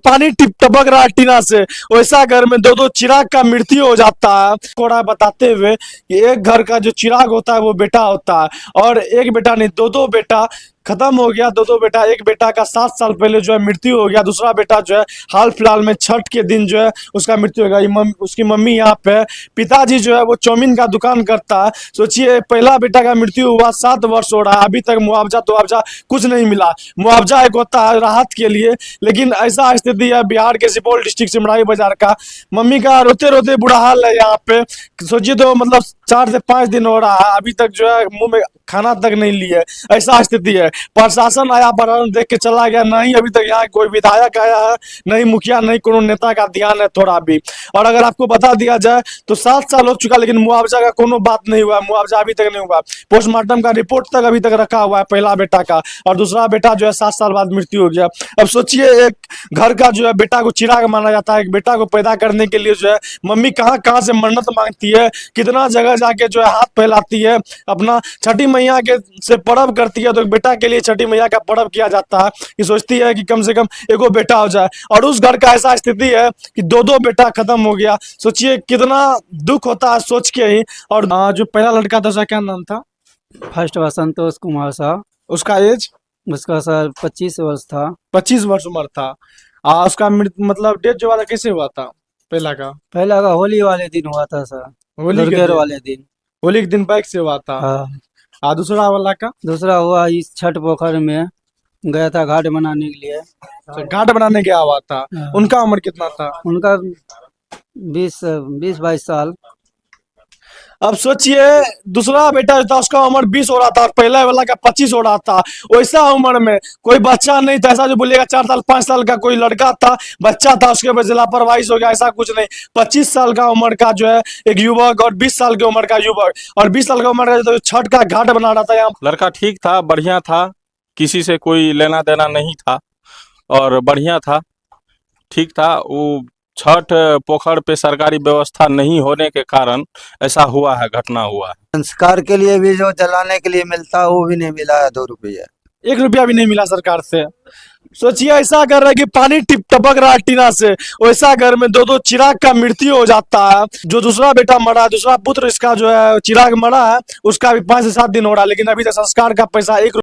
पानी टिप टपक रहा है टीना से, वैसा घर में दो दो चिराग का मृत्यु हो जाता है। थोड़ा बताते हुए कि एक घर का जो चिराग होता है वो बेटा होता है, और एक बेटा नहीं दो दो बेटा खत्म हो गया। दो दो बेटा, एक बेटा का 7 साल पहले जो है मृत्यु हो गया, दूसरा बेटा जो है हाल फिलहाल में छठ के दिन जो है उसका मृत्यु हो गया। उसकी मम्मी यहाँ पे, पिताजी जो है वो चाउमीन का दुकान करता है। सोचिए पहला बेटा का मृत्यु हुआ, 7 वर्ष हो रहा है, अभी तक मुआवजा कुछ नहीं मिला। मुआवजा एक होता है राहत के लिए, लेकिन ऐसा स्थिति है बिहार के सुपौल डिस्ट्रिक्ट सिमराही बाजार का। मम्मी का रोते रोते बुरा हाल है यहाँ पे। सोचिए तो मतलब 4 से 5 दिन हो रहा है, अभी तक जो है मुंह में खाना तक नहीं लिए, ऐसा स्थिति है। प्रशासन आया, प्रशासन देख के चला गया, नहीं अभी तक यहाँ कोई विधायक आया है, नहीं मुखिया, नहीं कोनो नेता का ध्यान है थोड़ा भी। और अगर आपको बता दिया जाए तो 7 साल हो चुका, लेकिन मुआवजा का कोनो बात नहीं हुआ, मुआवजा अभी तक नहीं हुआ। पोस्टमार्टम का रिपोर्ट तक अभी तक रखा हुआ है पहला बेटा का, और दूसरा बेटा जो है 7 साल बाद मृत्यु हो गया। अब सोचिए एक घर का जो है बेटा को चिराग माना जाता है, एक बेटा को पैदा करने के लिए जो है मम्मी कहाँ कहाँ से मन्नत मांगती है, कितना जगह जाके जो है हाथ फैलाती है, अपना छठी मैया के से पर्व करती है। तो एक बेटा के लिए छठी मैया का पर्व किया जाता है कि सोचती है कि कम से कम एगो बेटा हो जाए, और उस घर का ऐसा स्थिति है कि दो दो बेटा खत्म हो गया। सोचिए कितना दुख होता है सोच के ही। और जो पहला लड़का था उसका क्या नाम था? फर्स्ट हुआ संतोष कुमार साहब, उसका एज? उसका सर 25 वर्ष था। 25 वर्ष उम्र था। उसका मतलब डेथ जो वाला कैसे हुआ था पहला का? पहला का होली वाले दिन हुआ था सर, होली के दिन? वाले दिन, होली के दिन बाइक से हुआ था। हाँ। दूसरा वाला का? दूसरा हुआ इस छठ पोखर में गया था घाट बनाने के लिए। घाट बनाने गया हुआ था। हाँ। उनका उम्र कितना था? उनका 20-22 साल। अब सोचिए दूसरा बेटा जो था उसका उम्र 20 हो रहा था, और पहला वाला का 25 हो रहा था। वैसा उम्र में कोई बच्चा नहीं था, ऐसा जो बोलिएगा 4 साल 5 साल का कोई लड़का था, बच्चा था, उसके वजह लापरवाही हो गया, ऐसा कुछ नहीं। 25 साल का उम्र का जो है एक युवक, और 20 साल की उम्र का युवक, और 20 साल का उम्र का जो छठ का घाट बना रहा था यहाँ। लड़का ठीक था, बढ़िया था, किसी से कोई लेना देना नहीं था, और बढ़िया था, ठीक था। वो छठ पोखर पे सरकारी व्यवस्था नहीं होने के कारण ऐसा हुआ है, घटना हुआ है। संस्कार के लिए भी जो जलाने के लिए मिलता है वो भी नहीं मिला है, 2 रुपया, 1 रुपया भी नहीं मिला सरकार से। सोचिए ऐसा कर रहा है कि पानी टिप टपक रहा है टीना से, वैसा घर में दो दो चिराग का मृत्यु हो जाता है। जो दूसरा बेटा मरा है, दूसरा पुत्र इसका जो है चिराग मरा है, उसका भी 5 से 7 दिन हो रहा है, लेकिन अभी तक संस्कार का पैसा 1